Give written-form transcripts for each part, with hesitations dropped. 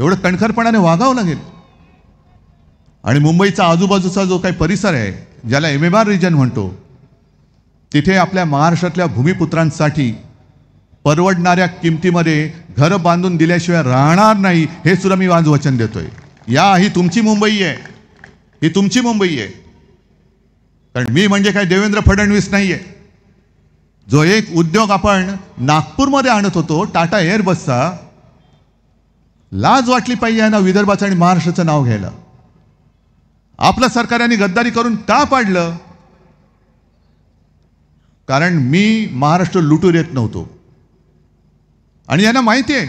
एवढं कणखरपणाने वागावं लागेल. आणि मुंबईचा आजूबाजूचा जो काही परिसर आहे, ज्याला एमएमआर रिजन म्हणतो, तिथे आपल्या महाराष्ट्रातल्या भूमिपुत्रांसाठी परवडणाऱ्या किमतीमध्ये घरं बांधून दिल्याशिवाय राहणार नाही, हे सुद्धा मी आज वचन देतोय. ही तुमची मुंबई आहे, ही तुमची मुंबई आहे. कारण मी म्हणजे काय देवेंद्र फडणवीस नाही आहे. जो एक उद्योग आपण नागपूरमध्ये आणत होतो, टाटा एअरबसचा, लाज वाटली पाहिजे ना विदर्भाचं आणि महाराष्ट्राचं नाव घ्यायला. आपलं सरकारने गद्दारी करून का पाडलं? कारण मी महाराष्ट्र लुटून येत नव्हतो. आणि यांना माहिती आहे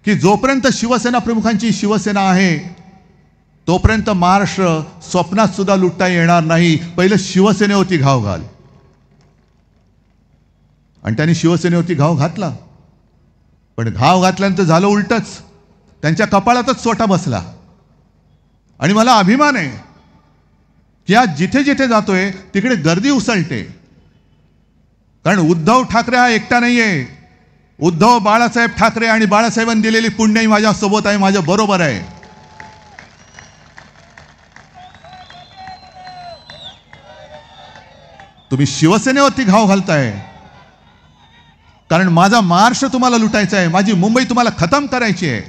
की जोपर्यंत शिवसेना प्रमुखांची शिवसेना आहे तोपर्यंत महाराष्ट्र स्वप्नात सुद्धा लुटता येणार नाही. पहिलं शिवसेनेवरती घाव घाल. आणि त्यांनी शिवसेनेवरती घाव घातला. पण घाव घातल्यानंतर झालं उलटच. त्यांच्या कपाळातच सोटा बसला. आणि मला अभिमान आहे की आज जिथे जिथे जातोय तिकडे गर्दी उसळते. कारण उद्धव ठाकरे हा एकटा नाहीये. उद्धव बाळासाहेब ठाकरे आणि बाळासाहेबांनी दिलेली पुण्यही माझ्या सोबत आहे, माझ्या बरोबर आहे. तुम्ही शिवसेनेवरती घाव घालताय कारण माझा महाराष्ट्र तुम्हाला लुटायचा आहे, माझी मुंबई तुम्हाला खतम करायची आहे.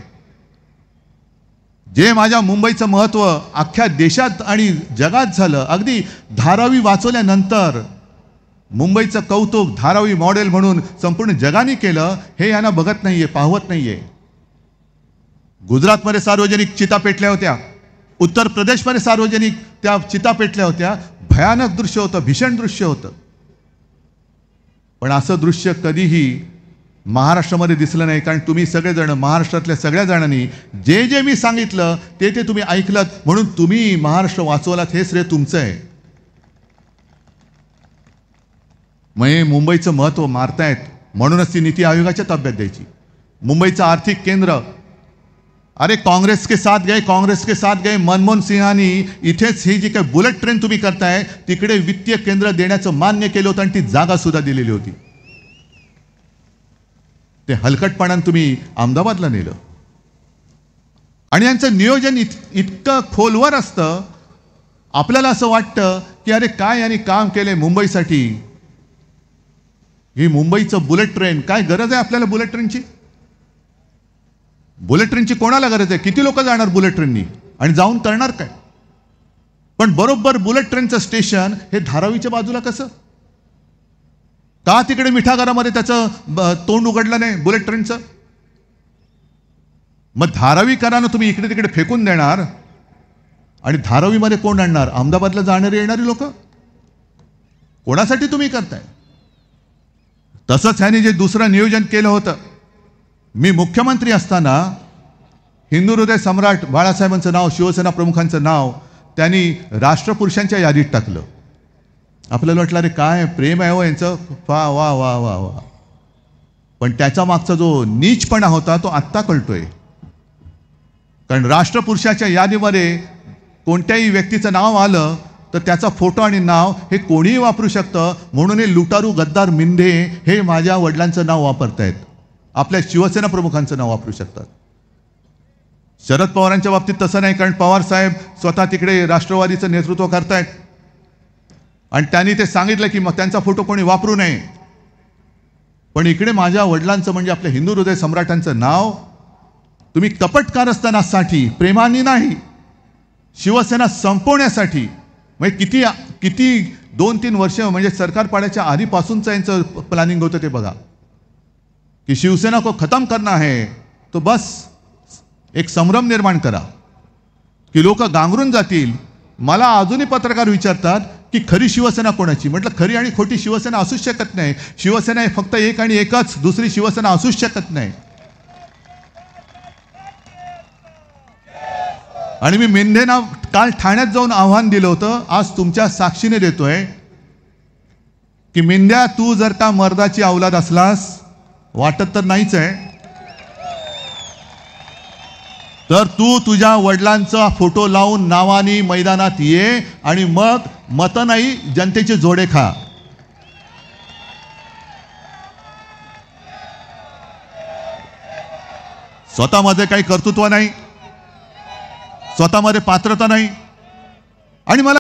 जे माझ्या मुंबईचं महत्त्व अख्ख्या देशात आणि जगात झालं, अगदी धारावी वाचवल्यानंतर मुंबईचं कौतुक धारावी मॉडेल म्हणून संपूर्ण जगाने केलं, हे यांना बघत नाहीये, पाहवत नाहीये. गुजरातमध्ये सार्वजनिक चिता पेटल्या होत्या, उत्तर प्रदेशमध्ये सार्वजनिक त्या चिता पेटल्या होत्या. भयानक दृश्य होतं, भीषण दृश्य होतं. पण असं दृश्य कधीही महाराष्ट्रामध्ये दिसलं नाही. कारण तुम्ही सगळेजण, महाराष्ट्रातल्या सगळ्या जणांनी जे जे मी सांगितलं ते ते तुम्ही ऐकलं, म्हणून तुम्ही महाराष्ट्र वाचवलात, हे श्रेय तुमचं आहे. मग मुंबईचं महत्त्व मारतायत, म्हणूनच ती नीती आयोगाच्या ताब्यात द्यायची. मुंबईचं आर्थिक केंद्र, अरे काँग्रेस के साथ गए. मनमोहन सिंहांनी इथेच ही जी काही बुलेट ट्रेन तुम्ही करताय तिकडे वित्तीय केंद्र देण्याचं मान्य केलं होतं आणि ती जागा सुद्धा दिलेली होती. ते हलकटपणाने तुम्ही अहमदाबादला नेलं. आणि यांचं नियोजन इतकं खोलवर असतं, आपल्याला असं वाटतं की अरे काय यांनी काम केले मुंबईसाठी. ही मुंबईचं बुलेट ट्रेन, काय गरज आहे आपल्याला बुलेट ट्रेनची? बुलेट ट्रेनची कोणाला गरज आहे? किती लोक जाणार बुलेट ट्रेननी आणि जाऊन करणार काय? पण बरोबर बुलेट ट्रेनचं स्टेशन हे धारावीच्या बाजूला कसं? का तिकडे मिठागरामध्ये त्याचं तोंड उघडलं नाही बुलेट ट्रेनचं? मग धारावीकरांना तुम्ही इकडे तिकडे फेकून देणार आणि धारावीमध्ये कोण आणणार? अहमदाबादला जाणारी येणारी लोक. कोणासाठी तुम्ही करताय? तसंच ह्याने जे दुसरं नियोजन केलं होतं, मी मुख्यमंत्री असताना हिंदू हृदय सम्राट बाळासाहेबांचं नाव, शिवसेना प्रमुखांचं नाव त्यांनी राष्ट्रपुरुषांच्या यादीत टाकलं. आपल्याला वाटलं अरे काय प्रेम आहे हो यांचं, वा वा वा वा वा. पण त्याच्या मागचा जो नीचपणा होता तो आत्ता कळतोय. कारण राष्ट्रपुरुषाच्या यादीमध्ये कोणत्याही व्यक्तीचं नाव आलं तर त्याचा फोटो आणि नाव हे कोणीही वापरू शकतं. म्हणून हे लुटारू गद्दार मिंधे हे माझ्या वडिलांचं नाव वापरतायत, आपल्या शिवसेना प्रमुखांचं नाव वापरू शकतात. शरद पवारांच्या बाबतीत तसं नाही, कारण पवार साहेब स्वतः तिकडे राष्ट्रवादीचं नेतृत्व करतायत आणि त्यांनी ते सांगितलं की मग त्यांचा फोटो कोणी वापरू नये. पण इकडे माझ्या वडिलांचं म्हणजे आपल्या हिंदू हृदय सम्राटांचं नाव तुम्ही कपट कारस्थानासाठी, प्रेमाने नाही, शिवसेना संपवण्यासाठी, म्हणजे किती 2-3 वर्ष म्हणजे सरकार पाड्याच्या आधीपासूनचं यांचं प्लॅनिंग होतं ते बघा. कि शिवसेना को खत्म करना है तो बस एक संभ्रम निर्माण करा की लोक गांगरून जातील. मला अजूनही पत्रकार विचारतात की खरी शिवसेना कोणाची? म्हटलं खरी आणि खोटी शिवसेना असूच शकत नाही. शिवसेना हे फक्त एक आणि एकच, दुसरी शिवसेना असूच शकत नाही. आणि मी मिंधेंना काल ठाण्यात जाऊन आव्हान दिलं होतं, आज तुमच्या साक्षीने देतोय की मिंध्या, तू जर का मर्दाची औलाद असलास, वाटत तर नाहीच आहे, तर तू तुझ्या वडिलांचा फोटो लावून नावानी मैदानात ये आणि मग मत नाही जनतेचे जोडे खा. स्वतःमध्ये काही कर्तृत्व नाही, स्वतःमध्ये पात्रता नाही आणि मला